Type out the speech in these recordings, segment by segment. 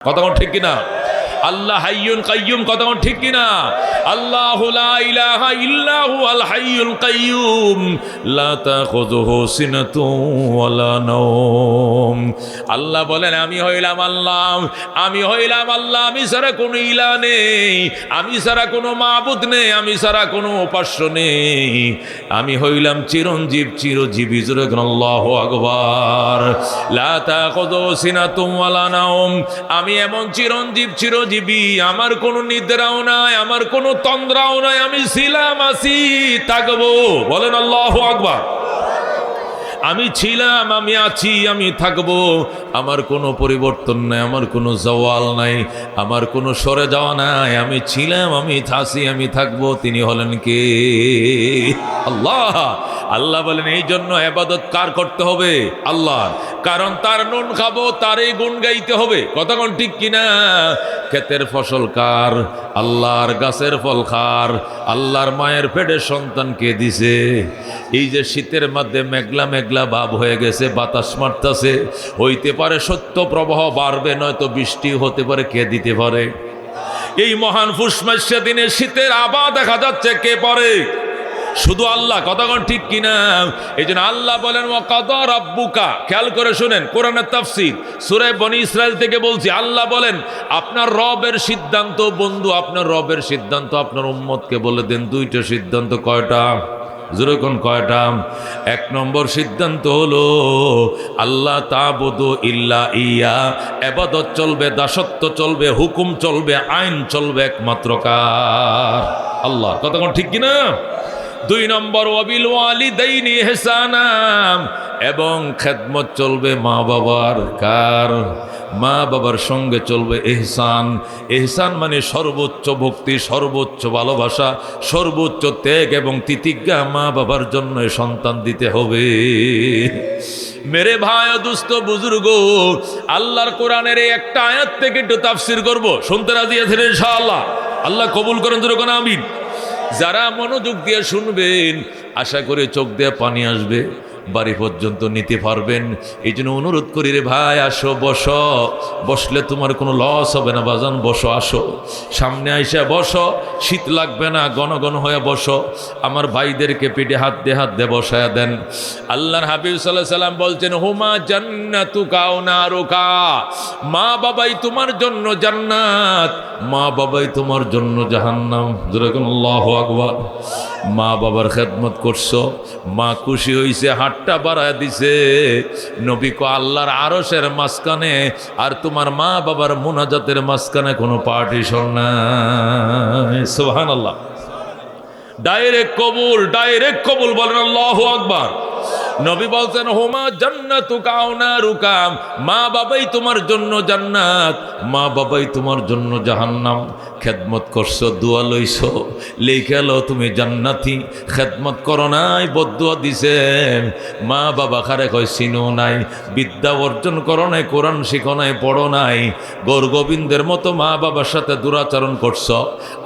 কতক্ষণ ঠিক কিনা? আল্লাহ হাইয়ুল কাইয়ুম, কতক্ষণ ঠিক কিনা? আল্লাহু লা ইলাহা ইল্লাহু আল হাইয়ুল কাইয়ুম লা তাখুযুহু সিনাতুন ওয়ালা নাওম। আল্লাহ বলেন আমি হইলাম আল্লাহ, আমি হইলাম আল্লাহ, আমি ছাড়া কোনো ইলাহ নেই, আমি ছাড়া কোনো মাবুদ নেই, আমি ছাড়া কোনো উপাস্য নেই, আমি হইলাম চিরঞ্জীব চিরজীবী। জোরে বলুন আল্লাহু আকবার। লা তাখুযুহু সিনাতুন ওয়ালা নাওম, আমি এমন চিরঞ্জীব চিরজীবী, আমার কোনো নিদ্রাও নাই, আমার কোনো তন্দ্রাও নাই, আমি ছিলাম, আছি, থাকবো। বলেন আল্লাহু আকবার। আমি ছিলাম, আমি আছি, আমি থাকবো, আমার কোনো পরিবর্তন নাই, আমার কোনো জওয়াল নাই, আমার কোনো সরে যাওয়া নাই, আমি ছিলাম, আমি আছি, আমি থাকবো। তিনি হলেন কে? আল্লাহ। আল্লাহ বলেন এই জন্য ইবাদত কার করতে হবে? আল্লাহ। কারণ তার নুন খাবো, তারই গুণ গাইতে হবে। কতক্ষণ ঠিক কিনা? ক্ষেতের ফসল কার? আল্লাহর। গাছের ফল কার? আল্লাহর। মায়ের পেটের সন্তান কে দিছে? এই যে শীতের মধ্যে মেঘলা মেঘলা ভাব হয়ে গেছে, বাতাস মারতেছে, হইতে পারে সত্য প্রবাহ বাড়বে, নয়তো বৃষ্টি হতে পারে, কে দিতে পারে? এই মহান ফুস মাসে দিনে শীতের আভা দেখা যাচ্ছে, কে পরে? শুধু আল্লাহ। কতক্ষণ ঠিক কিনা? এই জন্য আল্লাহ বলেন ওয়া কাদা রাব্বুকা। খেয়াল করে শুনেন কোরআনের তাফসীর, সূরা বনী ইসরাইল থেকে বলছি। আল্লাহ বলেন আপনার রবের সিদ্ধান্ত, বন্ধু, আপনার রবের সিদ্ধান্ত আপনার উম্মতকে বলে দেন। দুইটা সিদ্ধান্ত। কয়টা? যেরকম কয়টা? এক নম্বর সিদ্ধান্ত হলো আল্লাহ তা'বুদু ইল্লা ইয়া, ইবাদত চলবে, দাসত্ব চলবে, হুকুম চলবে, আইন চলবে একমাত্র কার? আল্লাহ। কতক্ষণ ঠিক কিনা? দুই নম্বর ওয়াবিল ওয়ালিদাইনি ইহসানা, এবং খেদমত চলবে মা বাবার। কার? মা বাবার সঙ্গে চলবে ইহসান। ইহসান মানে সর্বোচ্চ ভক্তি, সর্বোচ্চ ভালোবাসা, সর্বোচ্চ ত্যাগ এবং তিতিজ্ঞা মা বাবার জন্য সন্তান দিতে হবে। মেরে ভাই ও দুস্থ বুজুর্গ, আল্লাহর কোরআনের এই একটা আয়াত থেকে একটু তাফসীর করব। শুনতে রাজি আছেন ইনশাআল্লাহ? আল্লাহ কবুল করেন, যেরকম আমিন। যারা মনোযোগ দিয়ে শুনবেন, আশা করে চোখ দিয়ে পানি আসবে, বাড়ি পর্যন্ত নিতে পারবেন। এই জন্য অনুরোধ করি রে ভাই, আসো, বসো। বসলে তোমার কোনো লস হবে না বাজান, বসো, আসো, সামনে আইসা বসো, শীত লাগবে না, ঘন ঘন হয়ে বসো। আমার ভাইদেরকে পিঠে হাত দিয়ে বসায়া দেন। আল্লাহর হাবিব সাল্লাল্লাহু আলাইহি সাল্লাম বলছেন হুমা জান্নাতুকা ওয়া নারুকা, মা বাবাই তোমার জন্য জান্নাত, মা বাবাই তোমার জন্য জাহান্নাম। যেরকম আল্লাহু আকবার। মা বাবার খেদমত করছো, মা খুশি হইছে, হাতটা বাড়ায় দিছে। নবী কো আল্লাহর আরশের মাঝখানে আর তোমার মা বাবার মুনাজাতের মাঝখানে কোনো পার্টিশন নাই। সুবহানাল্লাহ। ডাইরেক্ট কবুল, ডাইরেক্ট কবুল। বলেন আল্লাহু আকবার। নবী বলছেন হুমা জান্নাতুকা ওয়া নারুকা, মা বাবাই তোমার জন্য জান্নাত, মা বাবাই তোমার জন্য জাহান্নাম। খেদমত করছো, দোয়া লইছো, লেখা লো তুমি জান্নাতি। খেদমত করো নাই, বদদুয়া দিছেন। মা বাবা খারে কয় চিনো নাই, বিদ্যা অর্জন করো নাই, কোরআন শিখো নাই, পড়ো নাই, গৌর গোবিন্দের মতো মা বাবার সাথে দুরাচরণ করছো,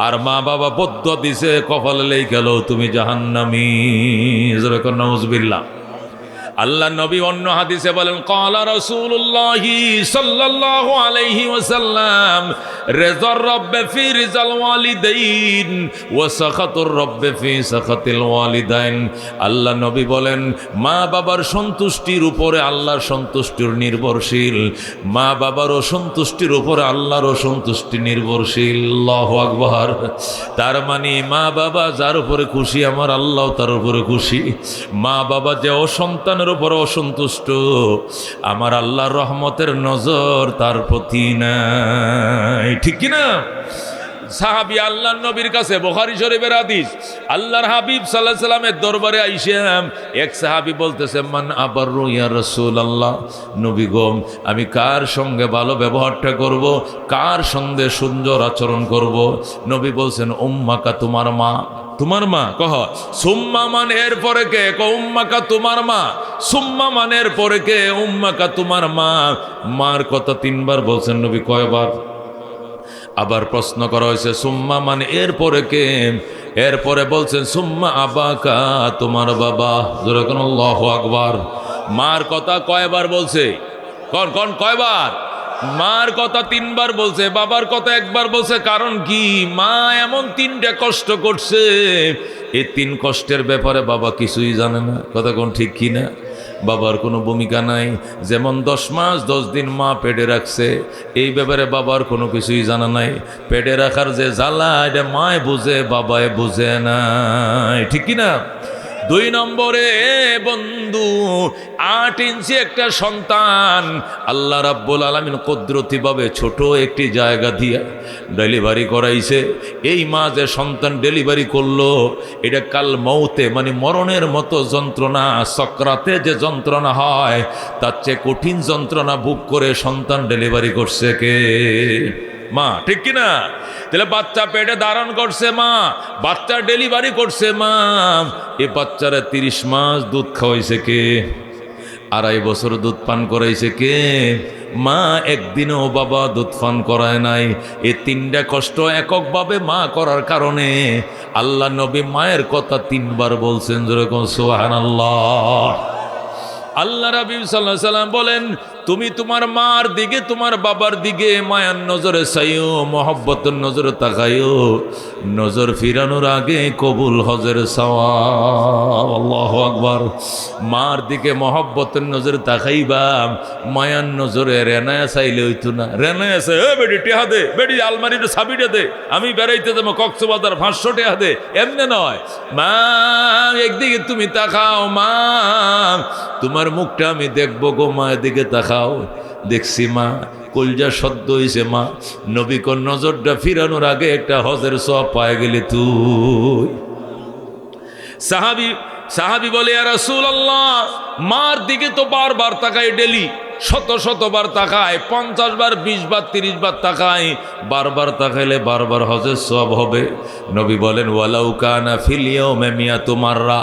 আর মা বাবা বদদুয়া দিছে, কপালে লেখা লো তুমি জাহান্নামী। যেরকম নাউজুবিল্লাহ। আল্লাহ নবী অন্য হাদিসে বলেন ক্বালা রাসূলুল্লাহি সাল্লাল্লাহু আলাইহি ওয়াসাল্লাম রিযার রাব্বি ফি রিযাল ওয়ালিদাইন ওয়া সাখাতুর রাব্বি ফি সাখাতিল ওয়ালিদাইন। আল্লাহ নবী বলেন মা বাবার সন্তুষ্টির উপরে আল্লাহর সন্তুষ্টির নির্ভরশীল, মা বাবার অসন্তুষ্টির উপরে আল্লাহর অসন্তুষ্টি নির্ভরশীল। আল্লাহু আকবার। তার মানে মা বাবা যার উপরে খুশি, আমার আল্লাহ তার উপরে খুশি। মা বাবা যে অসন্তান উপর অসন্তুষ্ট, আমার আল্লাহর রহমতের নজর তার প্রতি নাই। ঠিক কিনা? সাহাবী আল্লাহর নবীর কাছে, বুখারী শরীফের হাদিস, আল্লাহর হাবিব সাল্লাল্লাহু আলাইহি সাল্লামের দরবারে আইসাম এক সাহাবী বলতেছে মান আবারু ইয়া রাসূলুল্লাহ, নবী গো আমি কার সঙ্গে ভালো ব্যবহারটা করব, কার সঙ্গে সুন্দর আচরণ করব? নবী বলছেন উম্মাকা, তোমার মা। তোমার মা? কহ সুম্মা, মান এর পরে কে? উম্মাকা, তোমার মা। সুম্মা মানের পরে কে? উম্মাকা, তোমার মা। মার কথা তিনবার বলছেন নবী। কয়বার? আবার প্রশ্ন করা হয়েছে সুম্মা মানে এরপরে কে? এরপরে বলছেন সুম্মা আবাকা, তোমার বাবা। যেরকম আল্লাহু আকবার। মার কথা কয়বার বলছে? কন কয়বার? মার কথা তিনবার বলছে, বাবার কথা একবার বলছে। কারণ কি? মা এমন তিনটা কষ্ট করছে, এই তিন কষ্টের ব্যাপারে বাবা কিছুই জানে না। কথা কোন ঠিক কি না? বাবার কোনো ভূমিকা নাই। যেমন 10 মাস 10 দিন মা পেটে রাখছে, এই ব্যাপারে বাবার কোনো কিছুই জানা নাই। পেটে রাখার যে জ্বালা, এটা মায় বুঝে, বাবায় বুঝে না, ঠিক কি না? 2 নম্বরে বন্ধু, 8 ইঞ্চি একটা সন্তান আল্লাহ রাব্বুল আলামিন কুদরতিভাবে ছোট একটি জায়গা দিয়া ডেলিভারি করাইছে। এই মা যে সন্তান ডেলিভারি করলো, এটা কাল মৌতে মানে মরণের মতো যন্ত্রণা, সকরাতে যে যন্ত্রণা হয় তার চেয়ে কঠিন যন্ত্রণা ভোগ করে সন্তান ডেলিভারি করছে কে? মা, ঠিক কিনা? তাহলে বাচ্চা পেটে ধারণ করছে মা, বাচ্চা ডেলিভারি করছে মা। এ বাচ্চারা 30 মাস দুধ খাওয়াইছে কে? 2.5 বছর দুধ পান করাইছে কে? মা। একদিনও বাবা দুধ পান করায় নাই। এই তিনটা কষ্ট এককভাবে মা করার কারণে আল্লাহ নবী মায়ের কথা 3 বার বলছেন, যেরকম সুবহানাল্লাহ। আল্লাহ রাবী সাল্লাল্লাহু আলাইহি সাল্লাম বলেন, তুমি তোমার মার দিকে তোমার বাবার দিকে মায়ার নজরে চাইও, মহব্বতের নজরে তাকাইও। নজর ফিরানোর আগে কবুল হজের সওয়াব। আল্লাহু আকবার। মার দিকে মহব্বতের নজরে তাকাইবা, মায়ার নজরে রেনায়া চাইলে হইতো না। রেনায়া আছে, এ বেটি টেহা দে, বেটি আলমারিটা চাবিটা দে, আমি বেড়াইতে যাবো কক্সবাজার, 500 টাকা দে, এমনি নয়। মা, একদিকে তুমি তাকাও, মা তোমার মুখটা আমি দেখবো গো, মা এদিকে তাকাও। দেখছি মা, কলজা সদ্য হয়েছে মা। নবী কোন নজরটা ফিরানোর আগে একটা হজের সওয়াব পায় গেলি তুই। সাহাবী বলে, ইয়া রাসূলুল্লাহ, মার দিকে তো বারবার তাকাই, ডেলি শতবার তাকায়, 50 বার 20 বার 30 বার তাকায়। বারবার তাকাইলে বারবার হজের সওয়াব হবে। নবী বলেন, ওয়ালাউ কানা ফিল ইয়াউমি মিয়াতু মাররা,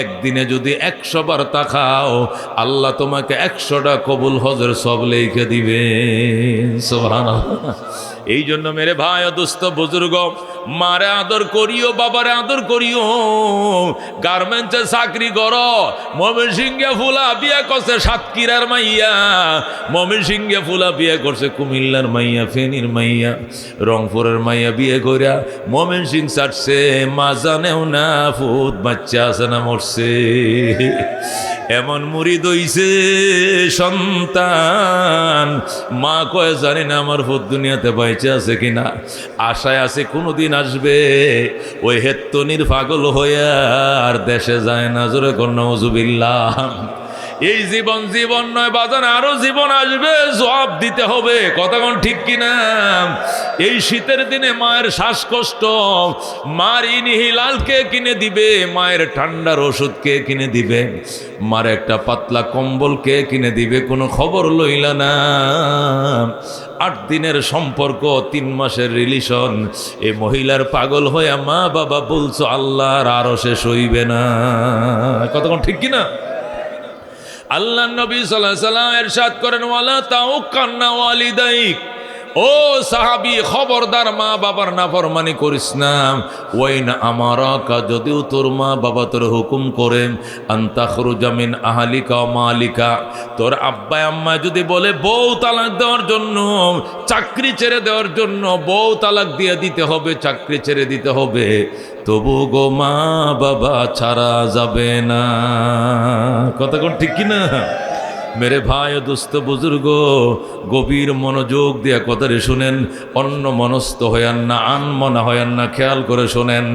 একদিনে যদি 100 বার তাকাও, আল্লাহ তোমাকে 100টা কবুল হজের সওয়াব লিখে দিবেন। সুবহানাল্লাহ। এই জন্য মেরে ভাই ও দোস্ত বুজুর্গ, মারে আদর করিও, বাবারে আদর করিও। গার্মেন্টসে চাকরি করো, ময়মনসিংহে ফুলা বিয়ে করছে সাতক্ষীরার মাইয়া, ময়মনসিংহে ফুলা বিয়ে করছে কুমিল্লার মাইয়া, ফেনীর মাইয়া, রংপুরের মাইয়া বিয়ে করিয়া ময়মনসিং ছাড়ছে। মা জানেও না ফুট বাচ্চা আছে না মরছে। এমন মুরিদ হইছে সন্তান, মা কয়ে জানি না আমার ফুট দুনিয়াতে বাইচে আছে কিনা, আশায় আছে কোনোদিন আসবে। ওই হেত্তনির পাগল হইয়া আর দেশে যায় না। জোরে কর নাউজুবিল্লাহ। এই জীবন নয় বাজান, আরো জীবন আসবে, জবাব দিতে হবে। কথা কোন ঠিক কিনা? এই শীতের দিনে মায়ের শ্বাসকষ্ট, মার ইনহেলার কে কিনে দিবে? মায়ের ঠান্ডার ওষুধ কে কিনে দিবে? মার একটা পাতলা কম্বল কে কিনে দিবে? কোনো খবর লইলা না। 8 দিনের সম্পর্ক, 3 মাসের রিলেশন, এই মহিলার পাগল হয়ে মা বাবা বলছো আল্লাহর আরশে সইবে না। কতক্ষণ ঠিক কিনা? আল্লাহ নবী সাল্লাল্লাহু আলাইহি সাল্লাম ইরশাদ করেন, ওয়ালা তাউকান্না ওয়ালিদাইক, ও সাহাবী খবরদার মা বাবার নাফরমানি করিস না। ওয়াইন আমারাকা, যদিও তোর মা বাবা তোর হুকুম করেন, আনতাখরুজা মিন আহলিকা ওয়া মালিকা, তোর আব্বা আম্মা যদি বলে বউ তালাক দেওয়ার জন্য, চাকরি ছেড়ে দেওয়ার জন্য, বউ তালাক দিয়ে দিতে হবে, চাকরি ছেড়ে দিতে হবে, তবু গো মা বাবা ছাড়া যাবে না। কথা কোন ঠিক কিনা? মেরে ভাই ও দোস্ত বুজুর্গ, গভীর মনোযোগ দিয়া কথাটি শুনেন, অন্য মনস্থ হইয়ান না, আনমনা হইয়ান না, খেয়াল করে শোনেন।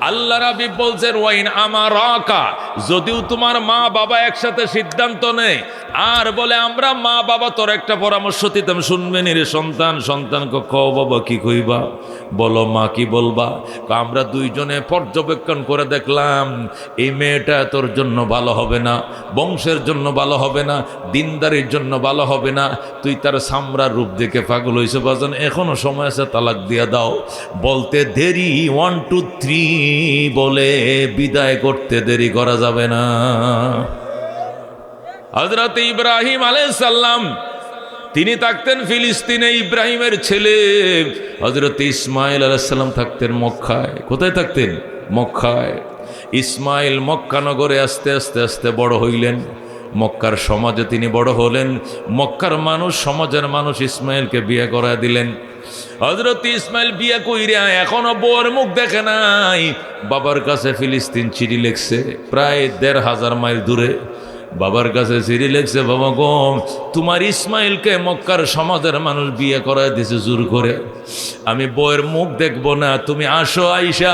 আল্লাহ রাবী বলছেন, ওয়াইন আমারাকা, যদিও তোমার মা বাবা একসাথে সিদ্ধান্ত নেয় আর বলে আমরা মা বাবা তোর একটা পরামর্শ দিতাম, শুনবেন রে সন্তান? সন্তানকে ক বাবা কি কইবা, বলো মা কি বলবা? আমরা দুইজনে পর্যবেক্ষণ করে দেখলাম এই মেয়েটা তোর জন্য ভালো হবে না, বংশের জন্য ভালো হবে না, দিনদারির জন্য ভালো হবে না, তুই তার সামরার রূপ দেখে পাগল হইছে বাজান, এখনো সময় আছে, তালাক দিয়া দাও। বলতে দেরি, 1 2 3 বলে বিদায় করতে দেরি করা যাবে না। হযরত ইব্রাহিম আলাইহিস সালাম তিনি থাকতেন ফিলিস্তিনে, ইব্রাহিমের ছেলে হযরত ইসমাইল আলাইহিস সালাম থাকতেন মক্কায়। কোথায় থাকতেন? মক্কায়। ইসমাইল মক্কা নগরে আস্তে আস্তে আস্তে বড় হইলেন। মক্কার সমাজে তিনি বড় হলেন। মক্কার মানুষ, সমাজের মানুষ ইসমাইলকে বিয়ে করায় দিলেন। হযরত ইসমাইল বিয়ে কইরা এখনো বউর মুখ দেখে নাই। বাবার কাছে ফিলিস্তিন চিঠি লিখছে, প্রায় ১৫০০ মাইল দূরে। বাবার কাছে চিঠি লিখছে, বাবা গো, তোমার ইসমাইলকে মক্কার সমাজের মানুষ বিয়ে করায় দিছে জোর করে। আমি বউয়ের মুখ দেখবো না, তুমি আসো, আইসা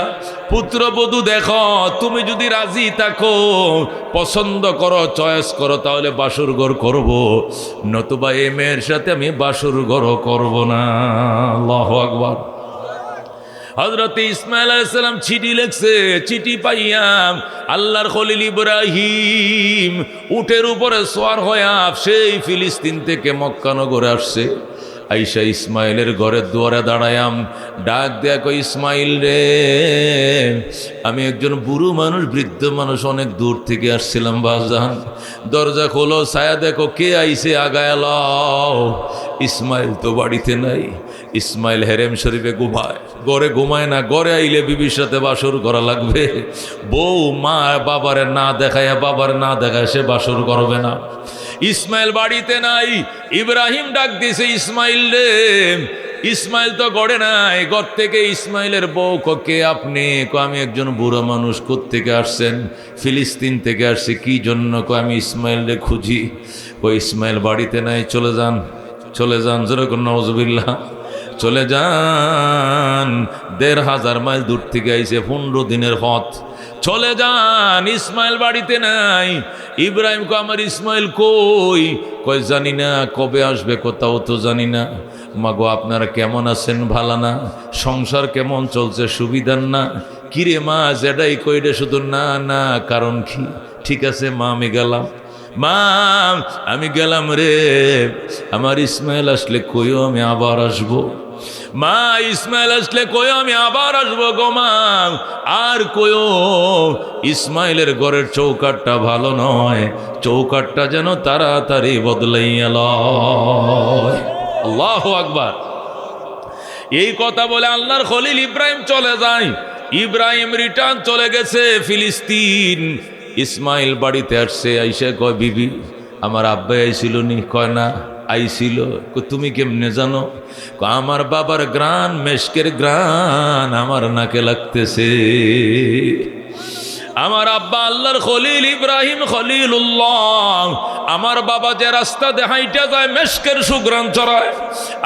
পুত্রবধূ দেখো। তুমি যদি রাজি থাকো, পছন্দ করো, চয়েস করো, তাহলে বাসর ঘর করবো, নতুবা এই মেয়ের সাথে আমি বাসর ঘর করবো না। আল্লাহু আকবার। হযরত ইসমাইল আলাইহিস সালাম চিঠি লিখছে। চিঠি পাইয়া আল্লাহর খলিল ইব্রাহিম উটের উপরে সওয়ার হয়ে সেই ফিলিস্তিন থেকে মক্কা নগরে আসছে। আইসা ইসমাইলের ঘরের দুয়ারে দাঁড়ায়াম, ডাক দেয়া কই, ইসমাইল রে, আমি একজন বুড়ো মানুষ, বৃদ্ধ মানুষ, অনেক দূর থেকে আসছিলাম বাজান। দরজা খোলো, ছায়া দেখো কে আইছে, আগায় লও। ইসমাইল তো বাড়িতে নাই। ইসমাইল হেরেম শরীফে ঘুমায়, ঘরে ঘুমায় না। ঘরে আইলে বিবির সাথে বাসর করা লাগবে। বউ মা বাবারে না দেখায়, বাবার না দেখায় সে বাসর করবে না। ইসমাইল বাড়িতে নাই। ইব্রাহিম ডাক দিছে, ইসমাইল রে। ইসমাইল তো গড়ে নাই। ঘর থেকে ইসমাইলের বউ কে আপনি? আমি একজন বুড়ো মানুষ। কোত্থেকে আসছেন? ফিলিস্তিন থেকে আসছে। কি জন্য? আমি ইসমাইল রে খুঁজি। ইসমাইল বাড়িতে নাই, চলে যান, চলে যান। যেরকম নাউজুবিল্লাহ, চলে যান। ১৫০০ মাইল দূর থেকে আইছে, ১৫ দিনের পথ। চলে যান, ইসমাইল বাড়িতে নাই। ইব্রাহিম কো, আমার ইসমাইল কই? কই জানি না, কবে আসবে কোথাও তো জানি না। মাগো, আপনারা কেমন আছেন? ভালো না? সংসার কেমন চলছে? সুবিধার না? কিরে মা, যেটাই কইরে শুধু না না, কারণ কি? ঠিক আছে মা, আমি গেলাম। মা, আমি গেলাম রে। আমার ইসমাইল আসলে কইও আমি আবার আসবো। মা, ইসমাইল আসলে কইও আমি আবার আসবো গো মা। আর কইও ইসমাইলের ঘরের চৌকাটটা ভালো নয়, চৌকাটটা যেন তাড়াতাড়ি বদলাইয়া লয়। আল্লাহু আকবার। এই কথা বলে আল্লাহর খলিল ইব্রাহিম চলে যায়। ইব্রাহিম রিটার্ন চলে গেছে ফিলিস্তিন। ইসমাইল বাড়িতে আসছে। আইসা কয়, বিবি, আমার আব্বাই আইছিল নি? কয় না, আইছিল। তুমি কেমনে জানো? আমার বাবার গ্রান, মেশকের গ্রান আমার নাকে লাগতেছে। আমার আব্বা আল্লাহর খলিল ইব্রাহিম খলিলুল্লাহ, আমার বাবা যে রাস্তা দেখাইটা যায় মেশকের সুগ্রাণ চড়ায়।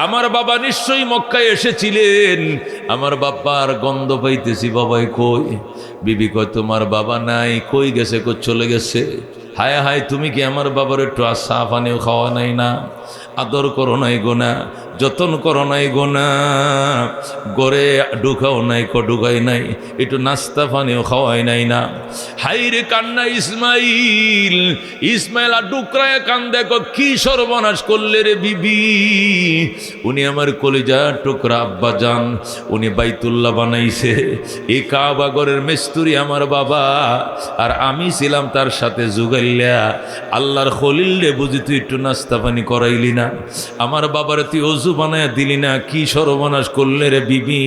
আমার বাবা নিশ্চয়ই মক্কায় এসেছিলেন। আমার বাবার গন্ধ পাইতেছি। বাবাই কই? বিবি কয়, তোমার বাবা নাই। কই গেছে? কই চলে গেছে। হায় হায়, তুমি কি আমার বাবার একটু চা পানিও খাওয়া নাই না? আদর করো নাই গোনা, যতন করো নাই গোনা, গড়ে ঢুকাও নাই, ঢুকাই নাই, একটু নাস্তা পানিও খাওয়াই নাই না। হাইরে কান্না ইসমাইল। ইসমাইল আর ডুকরায় কান্দে, কি সর্বনাশ করলে রে বিবি। উনি আমার কলিজার টুকরা আব্বা যান, উনি বাইতুল্লাহ বানাইছে। এই কাবা ঘরের মিস্ত্রি আমার বাবা, আর আমি ছিলাম তার সাথে যুগাইলা। আল্লাহর খলিল রে বুঝি তুই একটু নাস্তা পানি করাইলি না? আমার বাবার তুই অজু বানায় দিলি না? কি সর্বনাশ করলে রে বিবি।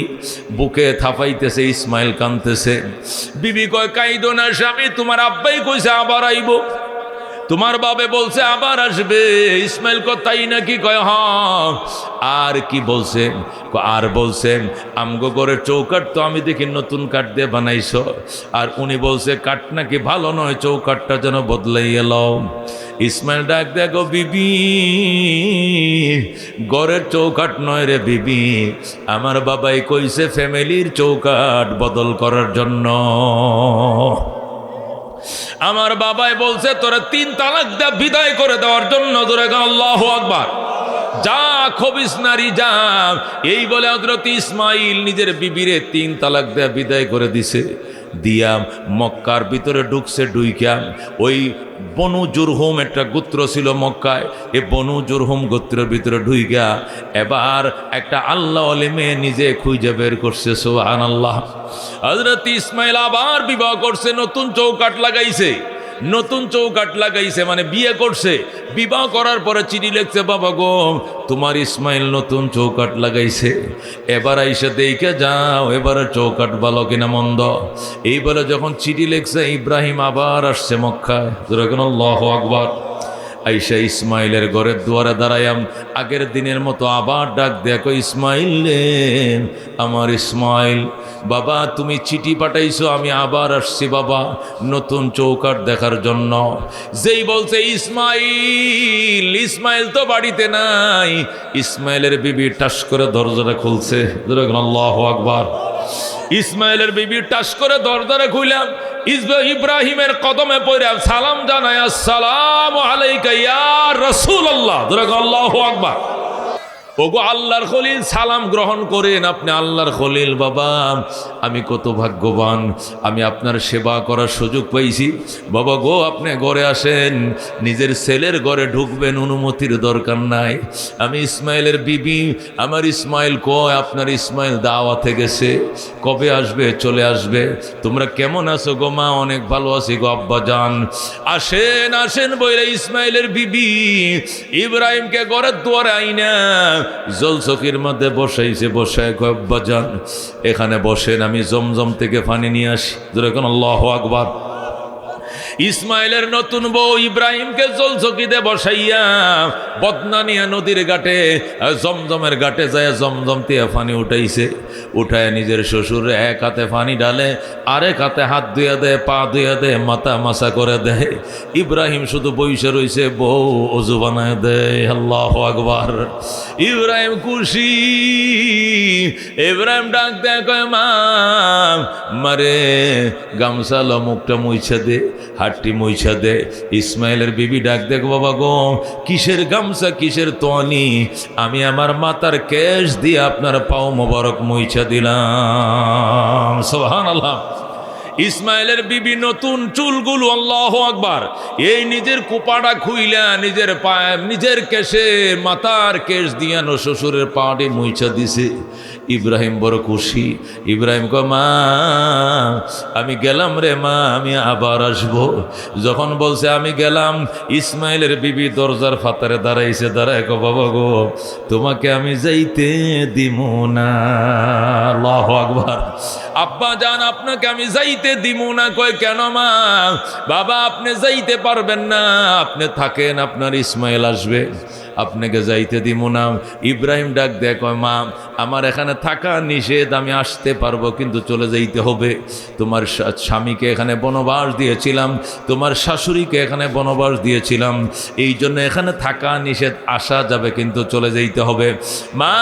বুকে থাপাইতেছে, ইসমাইল কাঁদতেছে। বিবি কয়, কাইদো না স্বামী, তোমার আব্বাই কইছে আবার আইব, তোমার বাবে বলছে আবার আসবে। ইসমাইল কয়, তাই নাকি? কয় হ্যাঁ। আর কি বলছে? আর বলছেন আমগো ঘরের চৌকাট তো আমি দেখি নতুন কাঠ দিয়ে বানাইছ। আর উনি বলছে কাঠ নাকি ভালো নয়, চৌকাটটা যেন বদলাইয়া লও। ইসমাইল ডাক দেখো, বিবি, ঘরের চৌকাট নয় রে বিবি, আমার বাবাই কইছে ফ্যামিলির চৌকাট বদল করার জন্য। আমার বাবাই বলছে তোরা 3 তালাক দা বিদায় করে দেওয়ার জন্য। ধরে আল্লাহু আকবার। যা খবিস নারী যা। এই বলে হযরত ইসমাইল নিজের বিবিরে 3 তালাক দেয়া বিদায় করে দিছে। দিয়া মক্কার ভিতরে ঢুকছে। ঢুইকা ওই বনু জুরহুম একটা গোত্র ছিল মক্কায়। এই বনু জুরহুম গোত্রের ভিতরে ঢুইকা এবার একটা আল্লাহ ওয়ালি মেয়ে নিজে খুঁজে বের করছে। সুবহানাল্লাহ। হযরত ইসমাইল আবার বিবাহ করছে, নতুন চৌকাট লাগাইছে। নতুন চৌকাট লাগাইছে মানে বিয়ে করছে। বিবাহ করার পরে চিঠি লিখছে, বাবা গো, তোমার ইসমাইল নতুন চৌকাট লাগাইছে, এবার আইসা দেখে যাও এবারে চৌকাট ভালো কিনা মন্দ। এই বলে যখন চিঠি লিখছে, ইব্রাহিম আবার আসছে মক্কায়। আল্লাহু আকবার। আইসা ইসমাইলের ঘরের দুয়ারে দাঁড়াইয়াম, আগের দিনের মতো আবার ডাক দেখো, ইসমাইল রে, আমার ইসমাইল বাবা, তুমি চিঠি পাঠাইছো, আমি আবার আসছি বাবা নতুন চৌকাঠ দেখার জন্য। যেই বলছে ইসমাইল, ইসমাইল তো বাড়িতে নাই। ইসমাইলের বিবি টাস করে দরজাটা খুলছে, আল্লাহু আকবার। ইসমাইলের বিবি টাস করে দরজাটা খুললাম, ইব্রাহিমের কদমে পড়ে সালাম জানায়, আসসালামু আলাইকা ইয়া রাসূলুল্লাহ, আল্লাহু আকবার। ওগো আল্লাহর খলিল, সালাম গ্রহণ করেন, আপনি আল্লাহর খলিল বাবা। আমি কত ভাগ্যবান, আমি আপনার সেবা করার সুযোগ পাইছি বাবা গো। আপনি ঘরে আসেন, নিজের ছেলের ঘরে ঢুকবেন, অনুমতির দরকার নাই। আমি ইসমাইলের বিবি, আমার ইসমাইল কয়, আপনার ইসমাইল দাওয়াতে গেছে, কবে আসবে? চলে আসবে। তোমরা কেমন আছো গো মা? অনেক ভালো আছি গো আব্বা জান। আসেন আসেন বইলে ইসমাইলের বিবি ইব্রাহিমকে ঘরের দুয়ারে আইনা জলচকির মধ্যে বসাইছে, বসায় কয়, আব্বা জান এখানে বসেন, আমি জমজম থেকে পানি নিয়ে আসি। যেরকম আল্লাহু আকবার। ইসমাইলের নতুন বউ ইব্রাহিমকে জলচকিতে বসাইয়া বদনানিয়া নদীর ঘাটে, জমজমের ঘাটে যায় জমজম দিয়ে পানি উঠাইছে। উঠায় নিজের শ্বশুর এক হাতে পানি ডালে, আরেক হাতে হাত ধুয়ে দেয়, পা ধুয়ে দেয়, মাথা মাসা করে দেয়। ইব্রাহিম শুধু বইসে রইছে, বউ অজু বানায় দেয়। আল্লাহু আকবার। ইব্রাহিম খুশি। ইব্রাহিম ডাক দেয়, কয় মা মারে গামছা ল, মুখটা মুইছা দে, হাটটি মুইছা দে। ইসমাইলের বিবি ডাক দেখ, বাবা গো কিসের গামছা, কিসের তোয়ানি? আমি আমার মাথার কেশ দিয়ে আপনার পাও মোবারক মুইছা দিলাম। সুবহানাল্লাহ। ইসমাইলের বিবি নতুন চুলগুলো, আল্লাহু আকবার, এই নিজের কোপাটা খুইলা নিজের পায়ে, নিজের কেশে, মাথার কেশ দিয়া শ্বশুরের পাটি মুইছা দিছে। ইব্রাহিম বড় খুশি। ইব্রাহিম কয়, মা আমি গেলাম রে মা, আমি আবার আসবো। যখন বলছে আমি গেলাম, ইসমাইলের বিবি দরজার ফাতারে দাঁড়াইছে, দাঁড়ায় কয়, বাবা গো তোমাকে আমি যাইতে দিব না। আল্লাহু আকবার। আব্বা জান আপনাকে আমি যাইতে দিব না। কয় কেন মা? বাবা আপনি যাইতে পারবেন না, আপনি থাকেন, আপনার ইসমাইল আসবে, আপনাকে যাইতে দিব না। ইব্রাহিম ডাক দেয়, কয় মা আমার এখানে থাকা নিষেধ, আমি আসতে পারবো কিন্তু চলে যাইতে হবে। তোমার স্বামীকে এখানে বনবাস দিয়েছিলাম, তোমার শাশুড়িকে এখানে বনবাস দিয়েছিলাম, এই জন্য এখানে থাকা নিষেধ, আসা যাবে কিন্তু চলে যাইতে হবে। মা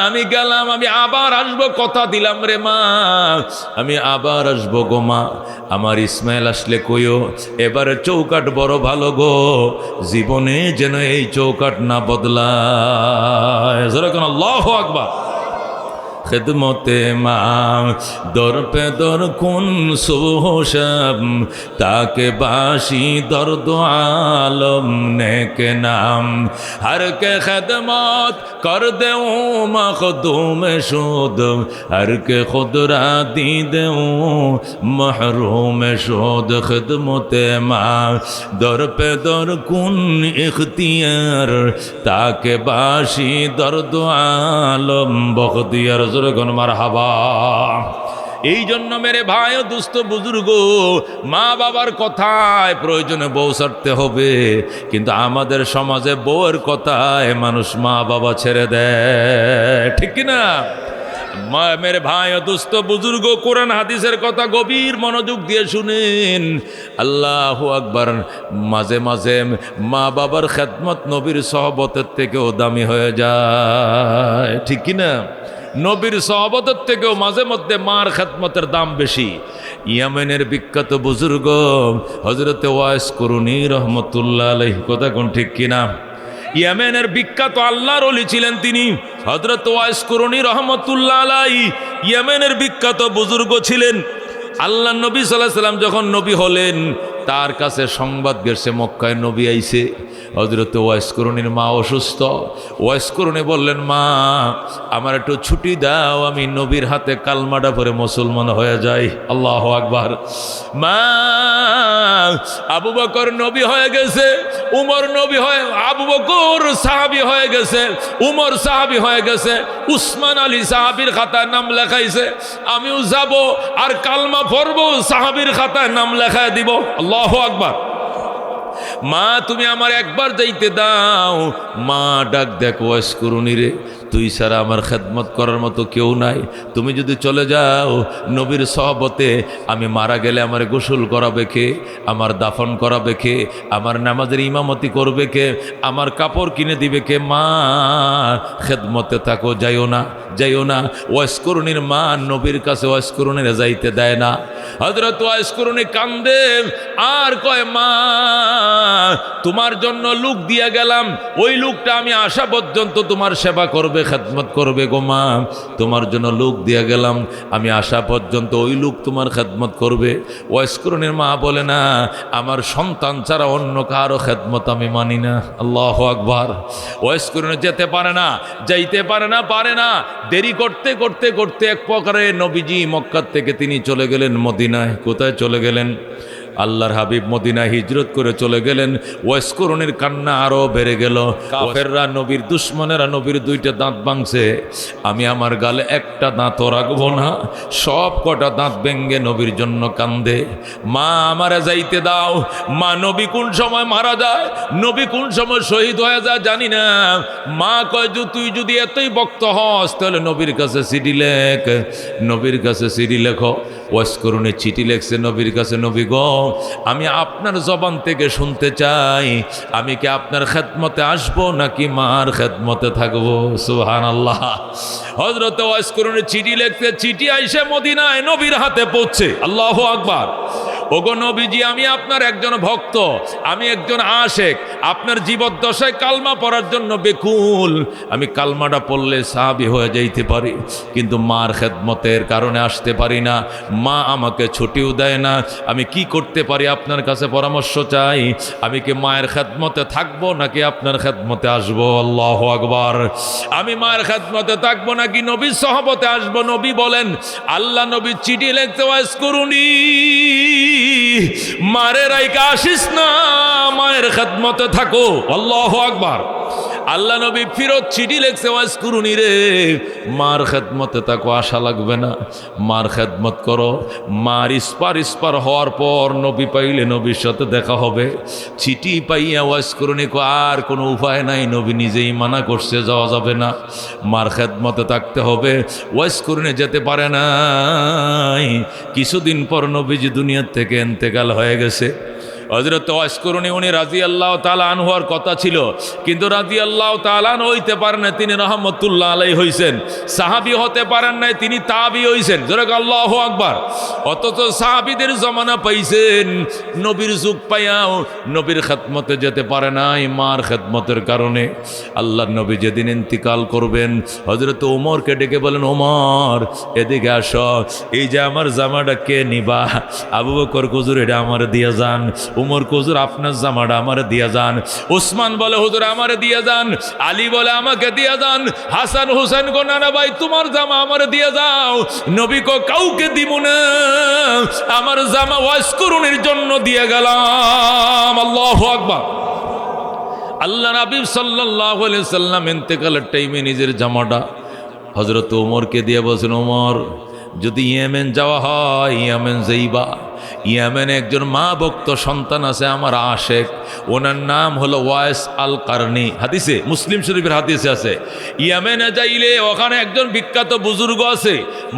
আমি গেলাম, আমি আবার আসবো, কথা দিলাম রে মা, আমি আবার আসবো গো মা। আমার ইসমাইল আসলে কইও এবারে চৌকাট বড় ভালো গো, জীবনে যেন এই চৌকাট না বদলায়। যেরকম আল্লাহু আকবার। খিদমতে মা দর পে দর কুন সোহশব, তাকে বাসি দর্দ আলম নেকে নাম, হর কে খিদমত কর দেও মখদুম শুদ, হর কে খুদরা দি দেও মহরুম শুদ। খিদমতে মা দর পে দর কুন ইখতিয়ার, তাকে বাসি দর্দ আলম বখতিয়ার। মারহাবা। এই জন্য মেরে ভাই ও দুস্থ বুজুর্গ, মা বাবার কথায় প্রয়োজনে বউ ছাড়তে হবে, কিন্তু আমাদের সমাজে বউয়ের কথায় মানুষ মা বাবা ছেড়ে দেয়, ঠিক কিনা? মেরে ভাই ও দুস্থ বুজুর্গ, কোরআন হাদিসের কথা গভীর মনোযোগ দিয়ে শুনেন। আল্লাহু আকবার। মাঝে মাঝে মা বাবার খেদমত নবীর সহবতের থেকেও দামি হয়ে যায়, ঠিক কিনা? নবীর সহবতের থেকেও মাঝে মধ্যে মার খেদমতের দাম বেশি। ইয়ামেনের বিখ্যাত বুজুর্গ হযরত ওয়াইস করুনী রহমতুল্লাহ আলাইহি, কথা কোন ঠিক কিনা? ইয়ামেনের বিখ্যাত আল্লাহর ওলি ছিলেন তিনি, হযরত ওয়াইস করুনী রহমতুল্লাহ আলাইহি ইয়ামেনের বিখ্যাত বুজুর্গ ছিলেন। আল্লাহ নবী সাল্লাল্লাহু আলাইহি সাল্লাম যখন নবী হলেন, তার কাছে সংবাদ গেছে মক্কায় নবী আইছে। হযরত ওয়াইস করুনীর মা অসুস্থ। ওয়াইস করুনী বললেন, মা আমার একটু ছুটি দাও, আমি নবীর হাতে কালমাটা পরে মুসলমান হয়ে যাই। আল্লাহু আকবার। মা আবু বকর নবী হয়ে গেছে, উমর নবী হয়ে, আবু বকর সাহাবী হয়ে গেছে, উমর সাহাবী হয়ে গেছে, উসমান আলী সাহাবীর খাতায় নাম লেখাইছে, আমিও যাব আর কালমা পড়বো, সাহাবীর খাতায় নাম লেখায় দিব। আল্লাহু আকবার। মা তুমি আমার একবার যাইতে দাও। মা ডাক দেখো ওয়াইস করুনি রে, তুই ছাড়া আমার খেদমত করার মতো কেউ নাই। তুমি যদি চলে যাও নবীর সহবতে, আমি মারা গেলে আমার গোসল করাবে কে, আমার দাফন করাবে কে, আমার নামাজের ইমামতি করবে কে, আমার কাপড় কিনে দিবে কে? মা খেদমতে থাকো, যাইও না, যাইও না। ওয়াইস করুনির মা নবীর কাছে ওয়াইস করুনির যাইতে দেয় না। হযরত ওয়াইস করুনি কান্দে আর কয়, মা তোমার জন্য লোক দিয়া গেলাম, ওই লোকটা আমি আসা পর্যন্ত তোমার সেবা করবে, খেদমত করবে গো মা। তোমার জন্য লোক দিয়া গেলাম, আমি আসা পর্যন্ত ওই লোক তোমার খেদমত করবে। ওয়াইস করুনির মা বলে, না, আমার সন্তান ছাড়া অন্য কারো খেদমত আমি মানি না। আল্লাহু আকবার। ওয়াইস করুনি যেতে পারে না, যাইতে পারে না, পারে না। দেরি করতে করতে করতে এক প্রকারে নবীজি মক্কা থেকে তিনি চলে গেলেন মদিনায়। কোথায় চলে গেলেন? আল্লাহর হাবিব মদিনায় হিজরত করে চলে গেলেন। ওয়াইস করুনির কান্না আরো বেড়ে গেল। কাফেররা, নবীর দুশ্মনেরা নবীর দুইটা দাঁত ভাঙছে, আমি আমার গালে একটা দাঁতও রাখবো না। সব কটা দাঁত ভেঙ্গে নবীর জন্য কান্দে। মা আমারে যাইতে দাও। মা নবী কোন সময় মারা যায়, নবী কোন সময় শহীদ হয়ে যায় জানি না। মা কয়, তুই যদি এতই ভক্ত হস তাহলে নবীর কাছে চিঠি লেখ, নবীর কাছে চিঠি লেখো। ওয়াইস করুনি চিঠি লেখছে নবীর কাছে, নবী গো, আমি আপনার জবান থেকে শুনতে চাই, আমি কি আপনার খেদমতে আসবো নাকি মার খেদমতে থাকবো? সুবহানাল্লাহ। হযরত ওয়াইস করুনি চিঠি লিখতে, চিঠি আইসে মদিনায় নবীর হাতে পৌঁছে। আল্লাহু আকবার। ওগো নবীজি, আমি আপনার একজন ভক্ত, আমি একজন আশেক, আপনার জীবদ্দশায় কালমা পড়ার জন্য বেকুল। আমি কালমাটা পড়লে সাহাবী হয়ে যাইতে পারি, কিন্তু মার খেদমতের কারণে আসতে পারি না। মা আমাকে ছুটিও দেয় না। আমি কি করতে পারি? আপনার কাছে পরামর্শ চাই। আমি কি মায়ের খেদমতে থাকবো নাকি আপনার খেদমতে আসবো? আল্লাহু আকবার। আমি মায়ের খেদমতে থাকবো নাকি নবীর সহবতে আসবো? নবী বলেন, আল্লাহ নবী চিঠি লিখতে ওয়াইস করুনি, মারে রাইকা আসিস না, মায়ের খেদমতে থাকো। আল্লাহু আকবার। আল্লাহ নবী ফিরত চিঠি লিখছে, ওয়াইস করুনি রে, মার খেদমতে থাকো, আশা লাগবে না, মার খেদমত করো। মার ইস্পার হওয়ার পর নবী পাইলে নবীর সাথে দেখা হবে। চিঠি পাইয়া ওয়াইস করুনি আর কোনো উপায় নাই, নবী নিজেই মানা করছে, যাওয়া যাবে না, মার খেদমতে থাকতে হবে। ওয়াইস করুনি যেতে পারে নাই। কিছুদিন পর নবীজি দুনিয়ার থেকে ইন্তেকাল হয়ে গেছে। হযরত ওয়াইস করুনি উনি রাদিয়াল্লাহু তাআলা আনহু হওয়ার কথা ছিল, কিন্তু রাদিয়াল্লাহু তাআলা আনহু হইতে পারেন না, তিনি রাহমাতুল্লাহ আলাইহি হইছেন। সাহাবী হতে পারেন নাই, তিনি তাবী হইছেন। জোরে আল্লাহু আকবার। অথচ সাহাবীদের জমানা পাইছেন, নবীর যুগ পাইয়াও নবীর খেদমতে যেতে পারে নাই মার খেদমতের কারণে। আল্লাহর নবী যেদিন ইন্তিকাল করবেন, হযরত ওমরকে ডেকে বলেন, ওমর এদিকে আসো, এই যে আমার জামাটা কে নিবা? আবু বকর হুজুর এটা আমার দিয়ে যান। উমর হুজুর আপনার জামাটা আমার দিয়া যান। উসমান বলে, হুজুর আমার দিয়া যান। আলী বলে, আমাকে দিয়া যান। হাসান হুসেন গো, না ভাই তোমার জামা আমার দিয়া যাও। নবী কো, কাউকে দিব না, আমার জামা ওয়াইস করুনির জন্য দিয়ে গেলাম। আল্লাহু আকবার। আল্লাহ নবী সাল্লাল্লাহু আলাইহি সাল্লাম ইন্তেকালের টাইমে নিজের জামাটা হযরত ওমরকে দিয়ে বলেন, ওমর যদি ইয়েমেন যাওয়া হয়, ইয়েমেন যাইবা। ইয়েমেনে একজন মা ভক্ত সন্তান আছে আমার আশেক, ওনার নাম হলো ওয়াইস আল কারনি। হাদিসে, মুসলিম শরীফের হাদিসে আছে। ইয়েমেনে যাইলে ওখানে একজন বিখ্যাত বুজুর্গ আছে,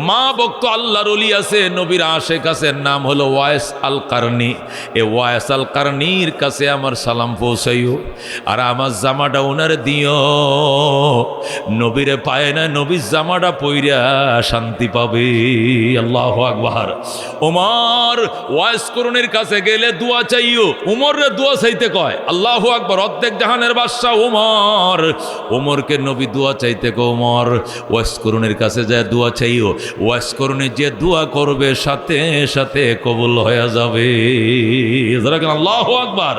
মা ভক্ত আল্লাহর ওলি আছে, নবীর আশেক আছে, নাম হলো ওয়াইস আল কারনি। এ ওয়াইস আল কারনির কাছে আমার সালাম পৌঁছাইও, আর আমার জামাটা ওনারে দিও। নবীরে পায় না, নবীর জামাটা পইরা শান্তি পাবে। আল্লাহু আকবার। ওমর ওয়াইস করুনির কাছে গেলে দোয়া চাইও, উমররে দোয়া চাইতে কয়। আল্লাহু আকবার। অর্ধেক জাহানের বাদশা উমর, উমরকে নবী দোয়া চাইতে কয়, উমর ওয়াইস করুনির কাছে যায় দোয়া চাইও। ওয়াইস করুনি যে দোয়া করবে সাথে সাথে কবুল হয়ে যাবে। আল্লাহু আকবার।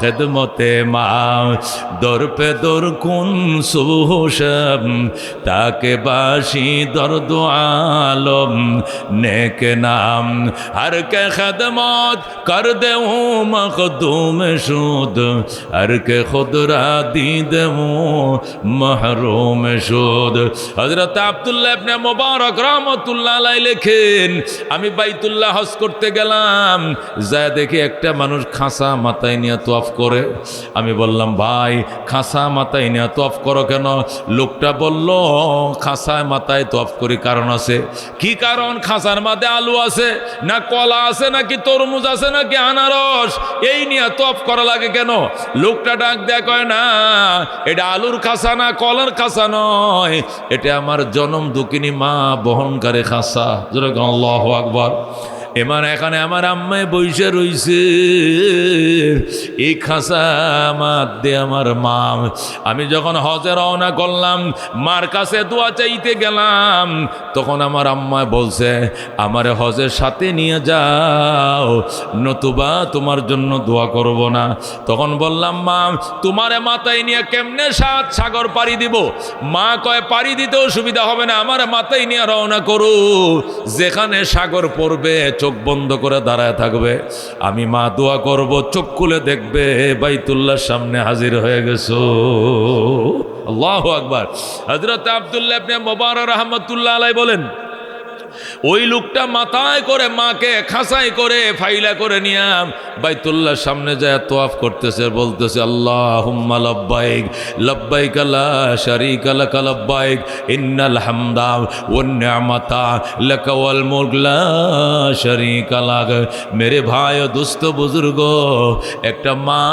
খেদমতে মা দর পে দর কুন সুহসব, তাকে বাসি দর্দ আলম নেক নাম হর কে खदमत कर दे मखदूम शुद हर के खुदरा दी दे महरूम शुद। हजरत আব্দুল্লাহ ইবনে মুবারক রাহমাতুল্লাহ আলাইহি লেখেন, আমি বাইতুল্লাহ হজ করতে গেলাম, যা দেখি একটা মানুষ খাঁচা মাথায় নিয়ে তওয়াফ করে। আমি বললাম, ভাই খাঁচা মাথায় নিয়ে তওয়াফ করো কেন? লোকটা বলল, খাঁচায় মাথায় তওয়াফ করি কারণ আছে। কি কারণ? খাঁচার মধ্যে আলু আছে না কলা আছে নাকি তরমুজ আছে নাকি আনারস, এই নিয়ে তওয়াফ করা লাগে কেন? লোকটা ডাক দেয়া কয়, না এটা আলুর খাঁচা না কলার খাঁচা নয়, এটা আমার জনম দুঃখিনী মা বহনকারী খাঁচা। যেরকম আল্লাহু আকবার। এবার এখানে আমার আম্মায় বইসে রইছে, এই খাঁচা মধ্যে আমার মা। আমি যখন হজে রওনা করলাম, মার কাছে দোয়া চাইতে গেলাম, তখন আমার আম্মায় বলছে, আমারে হজের সাথে নিয়ে যাও, নতুবা তোমার জন্য দোয়া করব না। তখন বললাম, মা তোমারে মাথায় নিয়ে কেমনে 7 সাগর পাড়ি দিব? মা কয়, পাড়ি দিতেও সুবিধা হবে না, আমার মাথায় নিয়ে রওনা করো, যেখানে সাগর পড়বে চোখ বন্ধ করে দাঁড়ায় থাকবে, আমি মা দোয়া করব, চোখ খুলে দেখবে বাইতুল্লাহর সামনে হাজির হয়ে গেছো। আল্লাহু আকবার। হযরত আব্দুল্লাহ ইবনে মুবারক রাহমাতুল্লাহ আলাইহি বলেন, ওই লোকটা মাথায় করে মাকে খাঁচাই করে ফাইলা করে নিয়ে বাইতুল্লাহর সামনে যায় তওয়াফ করতেছে, বলতেছে, আল্লাহুম্মা লাব্বাইক লাব্বাইক লা শারীকা লাক লাব্বাইক ইন্নাল হামদা ওয়ান নি'মাতা লাক ওয়াল মুলক লা শারীকা লাক। মেরে ভাই ও দোস্ত বুজুর্গ, একটা মা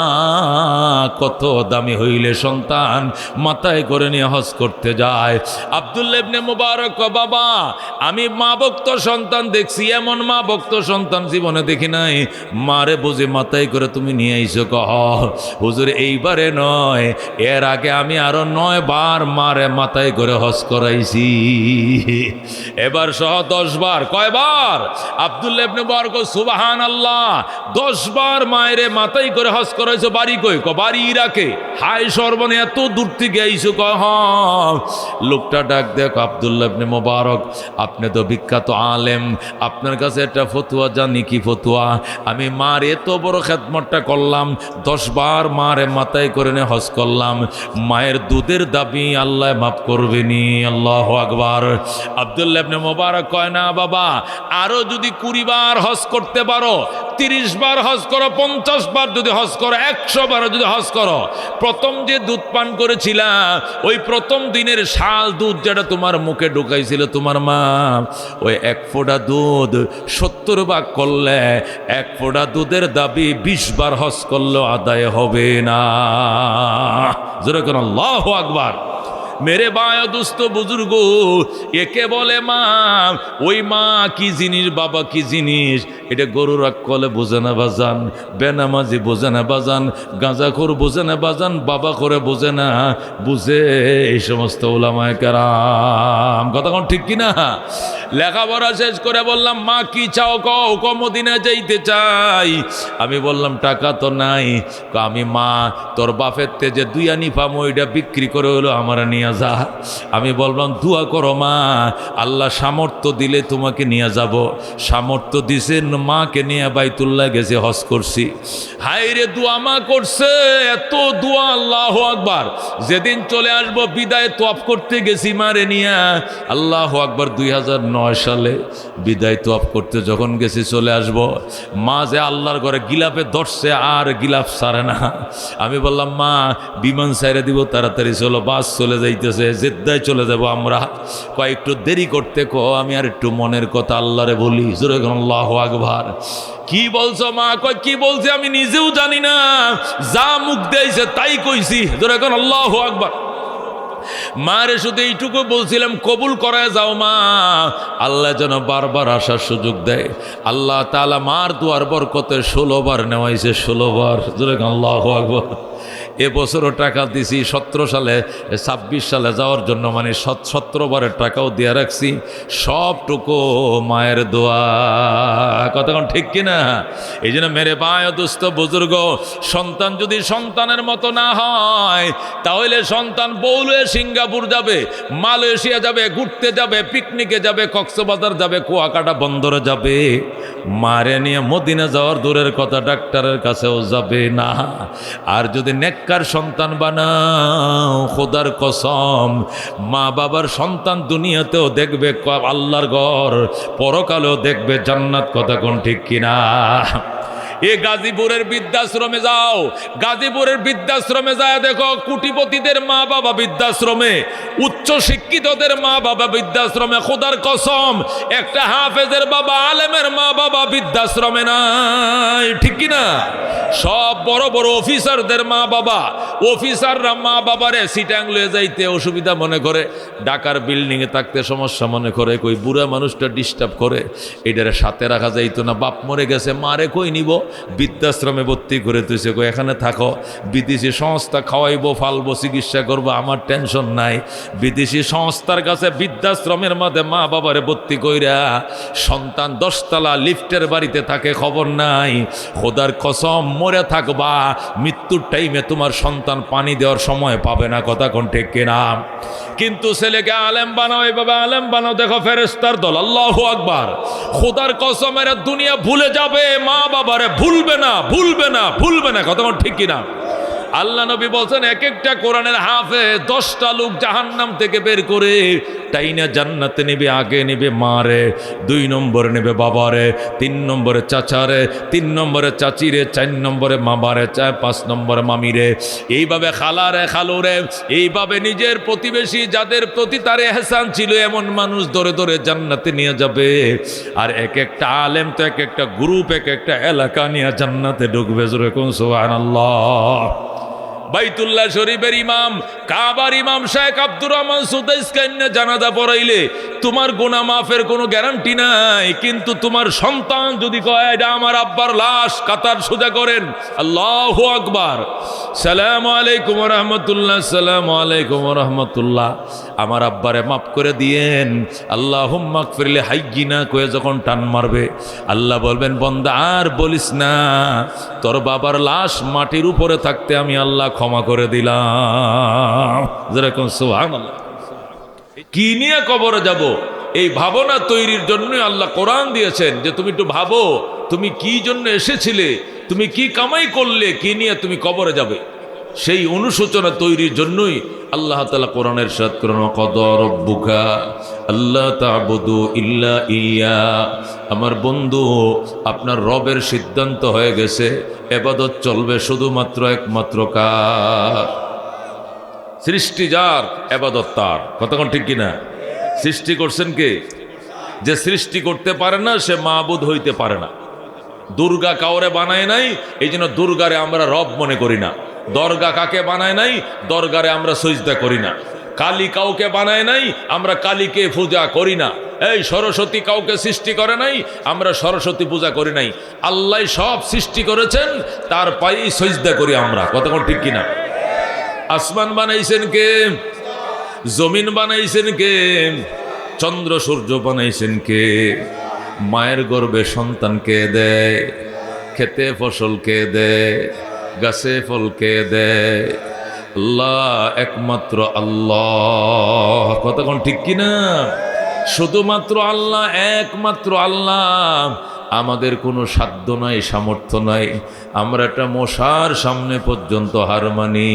কত দামি হইলে সন্তান মাথায় করে নিয়ে হজ করতে যায়। আব্দুল্লাহ ইবনে মুবারক, বাবা আমি মা ভক্ত সন্তান দেখছি, এমন মা ভক্ত সন্তান জীবনে দেখি নাই। মারে বুঝে মাথায় করে তুমি নিয়ে আইছো? কহ হুজুর, এইবারে নয়, এর আগে আমি আরো 9 বার মারে মাথায় করে হজ করাইছি, এবার সহ 10 বার। কয়বার? আব্দুল্লাহ ইবনে মুবারক, সুবহানাল্লাহ, 10 বার মায়েরে মাথায় করে হজ করাইছো। বাড়ি কই? ক বাড়ি ইরাকে। হাই সর্বনে এত দূর থেকে আইছো? কহ। লোকটা ডাক দেখ, আব্দুল্লাহ ইবনে মুবারক, আপনি তো বিখ্যাত আলেম, আপনার কাছে একটা ফতুয়া জানি। কি ফতুয়া? আমি মার এত বড় খেদমতটা করলাম, 10 বার মারে মাথায় করে নে হজ করলাম, মায়ের দুধের দাবি আল্লাহ মাফ করবেনি। আল্লাহু আকবার। আব্দুল্লাহ ইবনে মুবারক কয়, না বাবা, আরো যদি 20 বার হজ করতে পারো, 30 বার হজ করো, 50 বার যদি হজ করো, 100 বার যদি হজ করো, প্রথম যে দুধ পান করেছিলা, ওই প্রথম দিনের শাল দুধ যেটা তোমার মুখে ঢুকাইছিল তোমার মা, ওই 1 ফোঁটা দুধ 70 ভাগ করলে 1 ফোঁটা দুধের দাবি 20 বার হজ করলেও আদায় হবে না। জোরে কোন আল্লাহু আকবার। মেরে ভাই দোস্ত বুজুর্গ, একে বলে মা। ওই মা কি জিনিস, বাবা কি জিনিস, এটা গরু রাখ কলে বোঝে না বাজান, বেনামাজি বোঝে না বাজান, গাঁজাখোর বোঝে না বাজান, বাবা করে বোঝে না, বুঝে এই সমস্ত উলামায়ে কেরাম। কথা কোন ঠিক কিনা? লেখাপড়া শেষ করে বললাম, মা কি চাও কও? ক মদিনা যাইতে চাই। আমি বললাম, টাকা তো নাই। আমি, মা তোর বাপের তে যে 2 আনি পামো, ওইটা বিক্রি করে হলো আমার নিয়ে যা। আমি বললাম, দোয়া করো মা, আল্লাহ সামর্থ্য দিলে তোমাকে নিয়ে যাব। সামর্থ্য দিছেন, মাকে নিয়ে বাইতুল্লাহ গেছে, হজ করছি। হায় রে, দোয়া মা করছে, এত দোয়া, আল্লাহু আকবার। যেদিন চলে আসবো বিদায় তওয়াফ করতে গেছি মারে নিয়া, আল্লাহু আকবার, 2009 সালে বিদায় তওয়াফ করতে যখন গেছি, চলে আসবো, মা যে আল্লাহর ঘরে গিলাপে ধরছে, আর গিলাপ ছাড়ে না। আমি বললাম, মা বিমান ছাইরে দিব, তাড়াতাড়ি চলো, বাস চলে যাইতেছে, জেদ্দায় চলে যাব আমরা। একটু দেরি করতে কো, আমি আর একটু মনের কথা আল্লাহরে বলি। জোরে আল্লাহু আকবার। কি বলছো মা? কয় কি বলছে আমি নিজেও জানি না, যা মুখ দিয়েছে তাই কইছি। জোরে আল্লাহু আকবার। মারে শুধু এইটুকু বলছিলাম, কবুল করায় যাও মা, আল্লাহ যেন বারবার আসার সুযোগ দেয়। আল্লাহ তাআলা মার দুয়ার বরকতে 16 বার নেওয়াইছে, 16 বার। জোরে আল্লাহু আকবার। এবছরও টাকা দিছি 17 সালে 26 সালে যাওয়ার জন্য, মানে 17 বারের টাকাও দিয়ে রাখছি, সবটুকু মায়ের দোয়া। কতক্ষণ ঠিক কিনা? এই জন্য মেরে ভাই ও দোস্ত বুজুর্গ, সন্তান যদি সন্তানের মতো না হয় তাহলে সন্তান বউলে সিঙ্গাপুর যাবে, মালয়েশিয়া যাবে, ঘুরতে যাবে, পিকনিকে যাবে, কক্সবাজার যাবে, কুয়াকাটা বন্দরে যাবে, মারে নিয়ে মদিনা যাওয়ার দূরের কথা ডাক্তারের কাছেও যাবে না। আর যদি নেককার সন্তান বানাও, খোদার কসম, মা বাবার সন্তান দুনিয়াতেও দেখবে আল্লাহর ঘর, পরকালেও দেখবে জান্নাত। কথা কোন ঠিক কিনা? এ গাজীপুরের বৃদ্ধাশ্রমে যাও, গাজীপুরের বৃদ্ধাশ্রমে যায় দেখো, কোটিপতিদের মা বাবা বৃদ্ধাশ্রমে, উচ্চ শিক্ষিতদের মা বাবা বৃদ্ধাশ্রমে। খোদার কসম, একটা হাফেজের বাবা, আলেমের মা বাবা বৃদ্ধাশ্রমে নাই, ঠিক কিনা? সব বড় বড় অফিসারদের মা বাবা, অফিসাররা মা বাবারে সিটাং লয়ে যাইতে অসুবিধা মনে করে, ঢাকার বিল্ডিংয়ে থাকতে সমস্যা মনে করে, কই বুড়া মানুষটা ডিস্টার্ব করে, এটারে সাথে রাখা যাইতো না। বাপ মরে গেছে, মারে কই নিব, বৃদ্ধাশ্রমে ভর্তি করে তুইছে, কই এখানে থাকো, বিদেশি সংস্থা খাওয়াইবো, ফালবো, চিকিৎসা করবো, আমার টেনশন নাই। বিদেশি সংস্থার কাছে বৃদ্ধাশ্রমের মধ্যে মা বাবারে ভর্তি কইরা সন্তান 10 তলা লিফটের বাড়িতে থাকে, খবর নাই। খোদার কসম, মরে থাকবা, মৃত্যুর টাইমে তোমার সন্তান পানি দেওয়ার সময় পাবে না। কথা কোন ঠিক কিনা? কিন্তু ছেলেকে আলেম বানাও, এইভাবে আলেম বানাও, দেখো ফেরেশতার দল। আল্লাহু আকবার। খোদার কসম, এরা দুনিয়া ভুলে যাবে, মা বাবারে ভুলবে না, ভুলবে না, ভুলবে না। কথা ঠিক কিনা? আল্লাহ নবী বলছেন, এক একটা কোরআনের হাফেজ 10টা লোক জাহান্নাম থেকে বের করে টাইনা জান্নাতে নেবে। আগে নেবে মারে, 2 নম্বরে নেবে বাবারে, 3 নম্বরে চাচারে, 3 নম্বরে চাচিরে, 4 নম্বরে মামারে, 5 নম্বরে মামিরে, এইভাবে খালারে, খালুরে, এইভাবে নিজের প্রতিবেশী যাদের প্রতি তার এহসান ছিল এমন মানুষ ধরে ধরে জান্নাতে নিয়ে যাবে। আর এক একটা আলেম তো এক একটা গ্রুপ, এক একটা এলাকা নিয়ে জান্নাতে ঢুকবে। জোরে কোন সুবহানাল্লাহ। বাইতুল্লাহ শরীফের ইমাম, কাবার ইমাম শেখ আব্দুর রহমান সুদাইসকে জানাজা পড়াইলে তোমার গুনাহ মাফের কোনো গ্যারান্টি নাই, কিন্তু তোমার সন্তান যদি কয় এটা আমার আব্বার লাশ, কাতার সোজা করেন। আল্লাহু আকবার। সালামু আলাইকুম ওয়া রাহমাতুল্লাহ, সালামু আলাইকুম ওয়া রাহমাতুল্লাহ, আমার আব্বারে মাফ করে দিয়েন, আল্লাহুম্মা গফিরলি হাইয়িনা কয়ে যখন টান মারবে, আল্লাহ বলবেন, বান্দা আর বলিস না, তোর বাবার লাশ মাটির উপরে থাকতে আমি আল্লাহ ক্ষমা করে দিলাম। যেরকম সুবহানাল্লাহ। কি নিয়ে কবরে যাব, এই ভাবনা তৈরির জন্যই আল্লাহ কোরআন দিয়েছেন, যে তুমি একটু ভাবো তুমি কি জন্য এসেছিলে, তুমি কি কামাই করলে, কি নিয়ে তুমি কবরে যাবে। সেই অনুশোচনা তৈরির জন্যই আল্লাহ তাআলা কোরআনের ইরশাদ করেন, ওয়াকাদা রাব্বুকা আল্লা তা'বুদু ইল্লা ইয়্যা। আমার বন্ধু, আপনার রবের সিদ্ধান্ত হয়ে গেছে, ইবাদত চলবে শুধুমাত্র একমাত্র কার? সৃষ্টি যার, ইবাদত তার। কতক্ষণ ঠিক কিনা? সৃষ্টি করছেন কে? যে সৃষ্টি করতে পারে না সে মাবুদ হইতে পারে না। দুর্গা কাউরে বানায় নাই, এই জন্য দুর্গারে আমরা রব মনে করি না। দরগা কাকে বানায় নাই, দরগারে আমরা সিজদা করি না। কালী কাউকে বানায় নাই, আমরা কালীকে পূজা করি না। এই সরস্বতী কাউকে সৃষ্টি করে নাই, আমরা সরস্বতী পূজা করি নাই। আল্লাহ সব সৃষ্টি করেছেন, তার পায়েই সিজদা করি আমরা। কতক্ষণ ঠিক কিনা? আসমান বানাইছেন কে? জমিন বানাইছেন কে? চন্দ্র সূর্য বানাইছেন কে? মায়ের গর্ভে সন্তান কে দেয়? খেতে ফসল কে দেয়? গাছে ফল কে দেয়? আল্লাহ, একমাত্র আল্লাহ। কতক্ষণ ঠিক কিনা? শুধুমাত্র আল্লাহ, একমাত্র আল্লাহ। আমাদের কোনো সাধ্য নাই, সামর্থ্য নাই। আমরা একটা মশার সামনে পর্যন্ত হার মানি।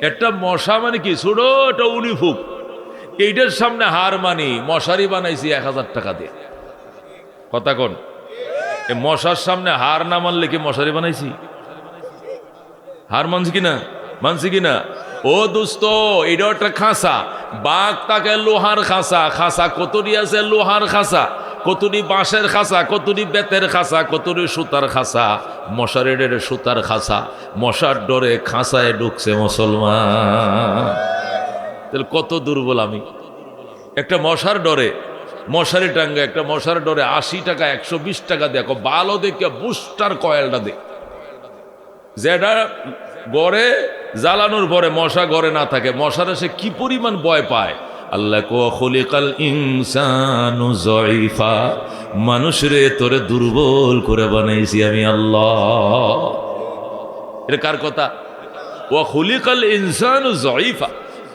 একটা মশা মানে কি? ছোট একটা উনিফুক, এইটার সামনে হার মানি। মশারি বানাইছি 1000 টাকা দিয়ে। কথা কোন? এই মশার সামনে হার না মানলে কি মশারি বানাইছি? হার মানছি কিনা? মানছি কিনা? ও দোস্ত, এটাও একটা খাঁচা। বাঘ তাকে লোহার খাঁচা। খাঁচা কতটি আছে? লোহার খাঁচা। কতটি বাঁশের খাঁচা, কতটি বেতের খাঁচা, কতটি সুতার খাঁচা। মশারি ডরে সুতার খাঁচা, মশার ডরে খাঁচায় ঢুকছে মুসলমান। তাহলে কত দুর্বল আমি! একটা মশার ডরে মশারি টাঙ্গা, একটা মশার ডরে 80 টাকা 120 টাকা দেখো, ভালো দেখে বুস্টার কয়েলটা দে, যেটা গড়ে জ্বালানোর পরে মশা গড়ে না থাকে, মশারা সে কি পরিমাণ ভয় পায়। আল্লাহ কো খুলিকাল ইনসানু যায়ফা, মানুষরে তোরে দুর্বল করে বানাইছি আমি আল্লাহ। এটা কার কথা? ওয়া খুলিকাল ইনসানু যায়ফা,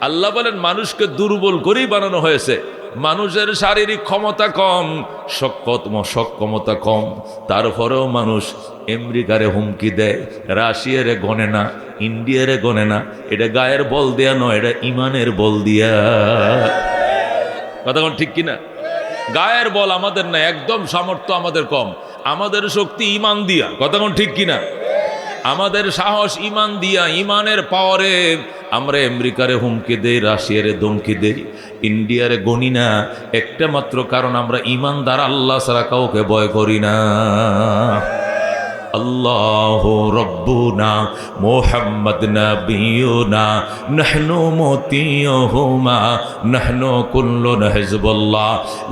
আল্লাহ বলেন মানুষকে দুর্বল করেই বানানো হয়েছে। মানুষের শারীরিক ক্ষমতা কম, সক্ষমতা কম, তারপরেও মানুষ আমেরিকারে হুমকি দেয়, রাশিয়ারে গনে না, ইন্ডিয়ারে গনে না। এটা গায়ের বল দেয়া নয়, এটা ইমানের বল দিয়া। কথা ঠিক কিনা? গায়ের বল আমাদের না, একদম সামর্থ্য আমাদের কম, আমাদের শক্তি ইমান দিয়া। কথা ঠিক কিনা? আমাদের সাহস ইমান দিয়া, ইমানের পাওয়ারে আমরা আমেরিকারে হুমকি দেই, রাশিয়ারে ধমকি দেই, ইন্ডিয়ারে গনি না। একটা মাত্র কারণ, আমরা ইমানদার, আল্লাহ ছাড়া কাউকে ভয় করি না। আল্লাহু রব্বুনা মুহাম্মদ নবিয়ুনা নাহনু মুতিয়ুহুমা নাহনু কুল্লুন হিজবুল্লাহ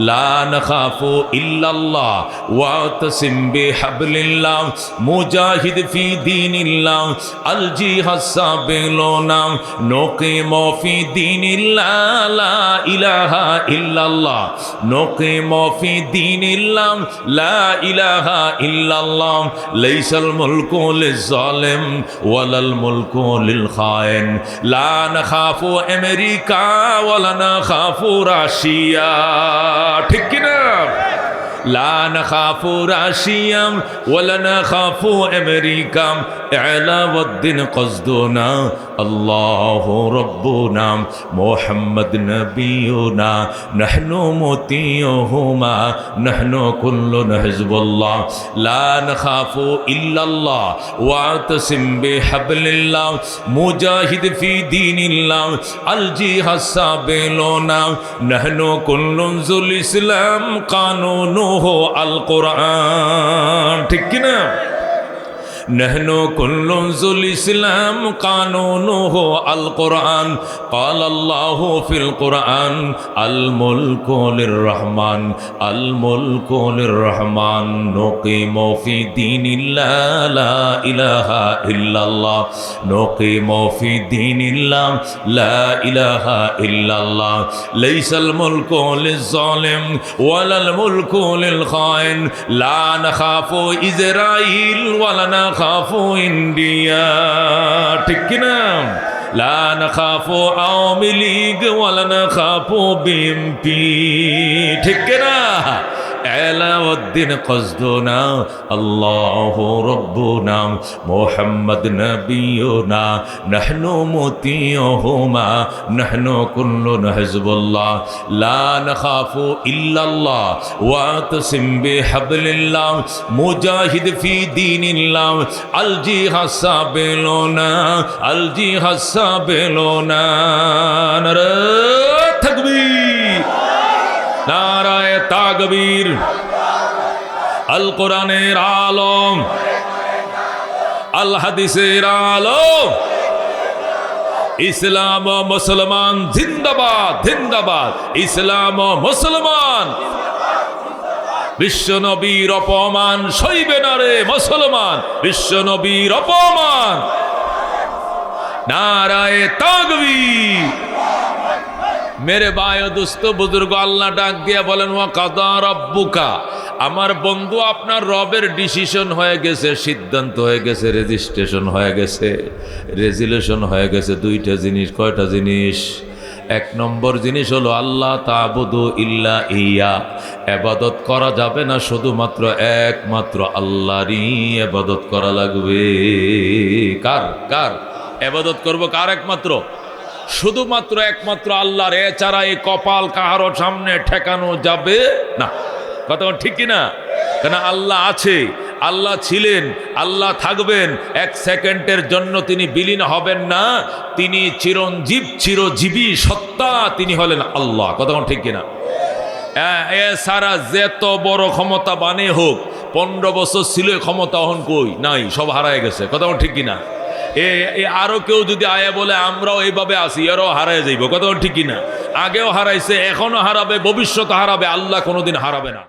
লা নাখাফু ইল্লাল্লাহ ওয়াতাসিম বিহাবলিল্লাহ মুজাহিদ ফি দীনিল্লাহ আল জিহাদ সাবিলুনা নুকিমু ফি দীনিল্লাহ লা ইলাহা ইল্লাল্লাহ নুকিমু ফি দীনিল্লাহ লা ইলাহা ইল্লাল্লাহ লাইসাল মুলকু লিজ-জালিম ওয়ালাল মুলকু লিল-খায়েন লা নাখাফু আমেরিকা ওয়ালা নাখাফু রাশিয়া। ঠিক কি না? লা নাখাফু রাশিয়া ওয়ালা নাখাফু আমেরিকা ইলাওয়াদ্দিন কসদুনা আল্লাহু রাব্বুনা মুহাম্মদ নবিয়ুনা নাহনু মুতিয়ুহুমা নাহনু কুল্লুন হিজবুল্লাহ লা নাখাফু ইল্লাল্লাহ ওয়াতাসিম বিহাবলিল্লাহ মুজাহিদ ফি দীনিল্লাহ আল জিহাদ সাবিলুনা নাহনু কুল্লুন যুল ইসলাম কানুনুহু আল কোরআন। ঠিক কি না? নহনু কুল্লুন যুল ইসলাম কানুনুহু আল কোরআন ক্বাল আল্লাহু ফিল কোরআন আল মুলকু লির-রহমান আল মুলকু লির-রহমান নুকিমু ফি দীনিল্লাহ লা ইলাহা ইল্লাল্লাহ নুকিমু ফি দীনিল্লাহ লা ইলাহা ইল্লাল্লাহ লাইসাল মুলকু লিজ-জালিম ওয়ালাল মুলকু লিল-খায়েন লা নাখাফু ইসরাঈল ওয়ালা খাফু ইন্ডিয়া। ঠিক কিনা? লা নাখাফু আওয়ামী লীগ ওয়ালা নাখাফু বিএনপি। ঠিক কিনা? আলাউদ্দিন কসদুনা আল্লাহু রাব্বুনা মুহাম্মদ নবিয়ুনা নাহনু মুতিয়ুহুমা নাহনু কুল্লুন হিজবুল্লাহ লা নাখাফু ইল্লাল্লাহ ওয়াতাসিম বিহাবলিল্লাহ মুজাহিদ ফি দীনিল্লাহ আল জিহাদ সাবিলুনা আল জিহাদ সাবিলুনা। নারে তাকবীর, নারায়ে তাকবীর। আল কোরআনের আলম, আল হাদিসের আলম, ইসলাম ও মুসলমান জিন্দাবাদ জিন্দাবাদ, ইসলাম ও মুসলমান। বিশ্ব নবীর অপমান সইবে না রে মুসলমান, বিশ্ব নবীর অপমান। নারায়ে তাকবীর। মেরে ভাই ও দোস্ত বুজুর্গ, আল্লাহ ডাক দিয়া বলেন ওয়া কাদা রাব্বুকা, আমার বন্ধু আপনার রবের ডিসিশন হয়ে গেছে, সিদ্ধান্ত হয়ে গেছে, রেজিস্ট্রেশন হয়ে গেছে, রেজুলেশন হয়ে গেছে। দুইটা জিনিস। কয়টা জিনিস? এক নম্বর জিনিস হলো আল্লাহ তা'বুদু ইল্লা ইয়া, ইবাদত করা যাবে না, শুধুমাত্র একমাত্র আল্লাহরই ইবাদত করা লাগবে। কার কার ইবাদত করব? কার? একমাত্র, শুধুমাত্র একমাত্র আল্লাহর। এছাড়া এই কপাল কাহারও সামনে ঠেকানো যাবে না। কথা ঠিক কিনা? কেন? আল্লাহ আছে, আল্লাহ ছিলেন, আল্লাহ থাকবেন। এক সেকেন্ডের জন্য তিনি বিলীন হবেন না। তিনি চিরঞ্জীব, চিরজীবী সত্তা, তিনি হলেন আল্লাহ। কথা ঠিক কিনা? এছাড়া যত বড় ক্ষমতা বানে হোক, 15 বছর ছিল ক্ষমতা, এখন কই নাই, সব হারায় গেছে। কথা ঠিক কিনা? আরো কেউ যদি আয়া বলে আমরাও এইভাবে আছি, এরাও হারায় যাইব। কথা ঠিক কিনা? আগেও হারাইছে, এখনো হারাবে, ভবিষ্যতে হারাবে, আল্লাহ কোনোদিন হারাবে না।